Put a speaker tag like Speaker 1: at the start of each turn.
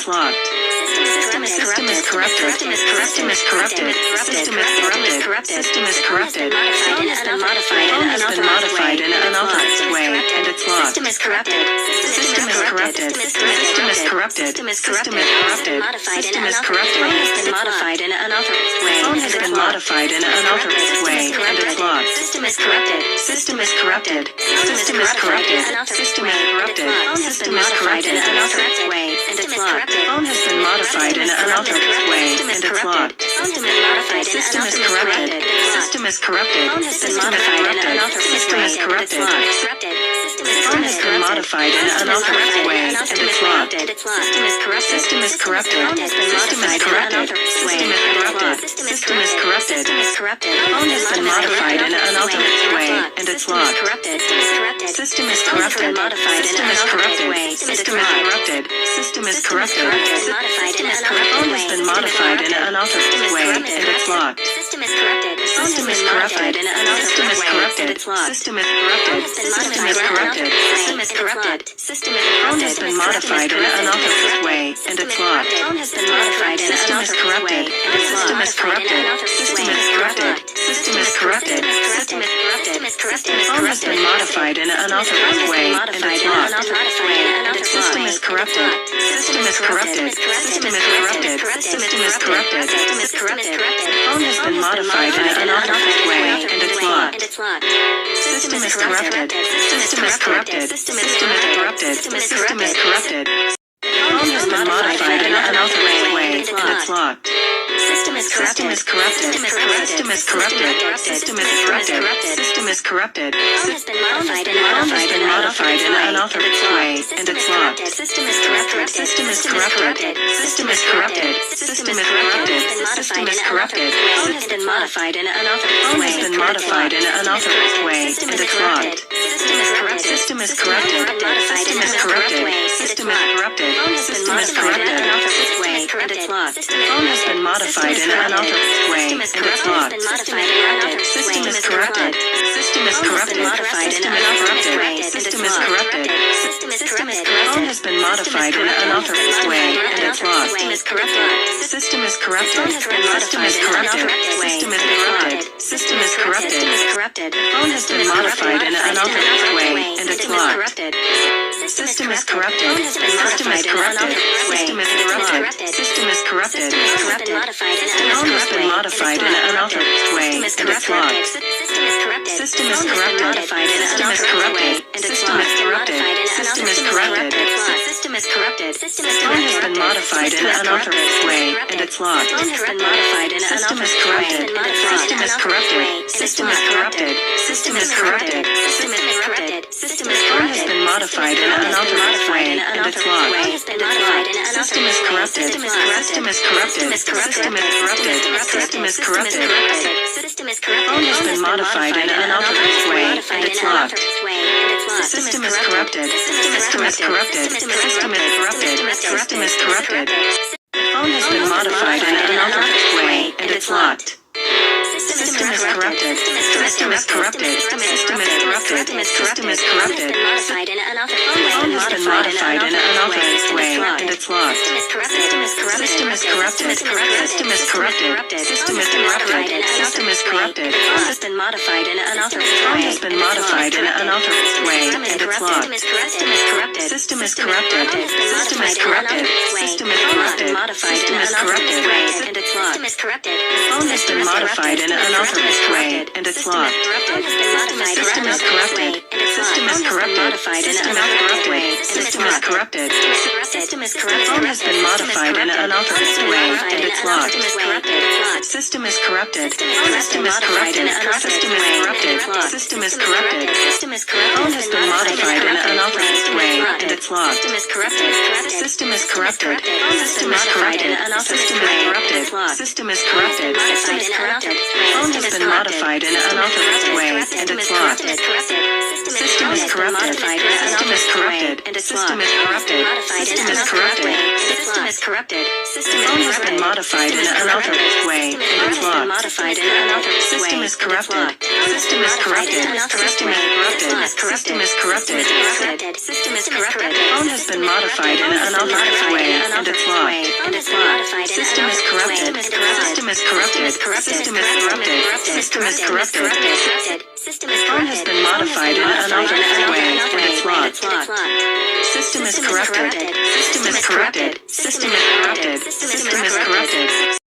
Speaker 1: it's locked. System is corrupted. System is corrupted. System is corrupted. System is corrupted. Phone has been modified in an unauthorized way, and it's locked. System is corrupted. System is corrupted. System is corrupted. System is corrupted. System is corrupted. Phone has been modified in an unauthorized way. Phone has been modified in an unauthorized way, and it's locked. System is corrupted. System is corrupted. System is corrupted. System is corrupted. Phone has been modified in an unauthorized way, and it's locked. Phone has been modified in an unauthorized way, and it's locked. System is corrupted. System is corrupted. System is corrupted. Phone has been modified in an unauthorized way, and it's locked. Phone has been modified in an unauthorized way, and it's locked. System is corrupted. System is corrupted. Phone has been modified in an unauthorized way, and it's locked. System is corrupted. System is corrupted. Phone has been modified in an unauthorized way, and it's locked. System is corrupted. System is corrupted. System is corrupted. System is corrupted. Phone has been modified in an unauthorized way, and it's locked. System is corrupted. System is corrupted. System is corrupted. System is corrupted. System is corrupted. System is corrupted. System is phone has been modified in an unauthorized way, and it's locked. Phone has been modified in an unauthorized way, and it's locked. System is corrupted. System is corrupted. System is corrupted. System is corrupted. Phone has been modified in an unauthorized way, and it's locked. System is corrupted. System is corrupted. System is corrupted. System is corrupted. System is corrupted. Phone has been modified in an unauthorized way, and it's locked. System is corrupted. System is corrupted. System is corrupted. System is corrupted. Phone has been modified in an unauthorized way, and it's locked. System is corrupted. System is corrupted. System is corrupted. System is corrupted. Phone has been modified in an unauthorized way, and it's locked. System is corrupted. System is corrupted. System is corrupted. System is corrupted. System is corrupted. Phone has been modified in an unauthorized way. Phone has been modified in an unauthorized way, and it's locked. System is corrupted. System is corrupted. System is corrupted. System is corrupted. Phone has been modified in an unauthorized way, and it's locked. Phone has been modified in an unauthorized way, and it's locked. System is corrupted. System is corrupted. System is corrupted. System is corrupted. System is corrupted. Phone has been modified in an unauthorized way, and it's locked. System is corrupted. System is corrupted. System is corrupted. System is corrupted. Phone has been modified in an unauthorized way, and it's locked. System is corrupted. System is corrupted. System is corrupted. System is corrupted. Phone has been modified in an unauthorized way, and it's locked. System is corrupted. System is corrupted. System is corrupted. System is corrupted. System is corrupted. Phone has been modified in an unauthorized way, and it's locked. System is corrupted. System is corrupted. System is corrupted. System is corrupted. System is corrupted. Phone has been modified in an unauthorized way, and it's locked. System is corrupted. System is corrupted. System is corrupted. System is corrupted. Phone has been modified in an unauthorized way, and it's locked. System is corrupted. System is corrupted. System is corrupted. System is corrupted. Phone has been modified in an unauthorized way, and it's locked. System is corrupted. System is corrupted. System is corrupted. System is corrupted. Phone has been modified in an unauthorized way, and it's locked. System is corrupted. System is corrupted. System is corrupted. System is corrupted. System is corrupted. Phone has been modified in an unauthorized way. Phone has been modified in an unauthorized way, and it's locked. System is corrupted. System is corrupted. System is corrupted. System is corrupted. System is corrupted, and it's locked. Phone has been modified in an unauthorized way, and it's locked. System is corrupted. System is corrupted. System is corrupted. System is corrupted. Phone has been modified in an unauthorized way, and it's locked. System is corrupted. System is corrupted. System is corrupted. System is corrupted. Phone has been modified in an unauthorized way, and it's locked. System is corrupted. System is corrupted. System is corrupted. System is corrupted. System is corrupted. Phone has been modified in an unauthorized way, and it's locked. System is corrupted. System is corrupted. System is corrupted. System is corrupted. System is corrupted. Phone has been modified in an unauthorized way, and it's locked. System is corrupted. System is corrupted. System is corrupted. System is corrupted. System is corrupted. Phone has has been modified in an unauthorized way, and it's locked. System is corrupted. System is corrupted. System is corrupted. System is corrupted. Phone has been modified in an unauthorized way, and it's locked. System is corrupted. System is corrupted. System is corrupted. System is corrupted.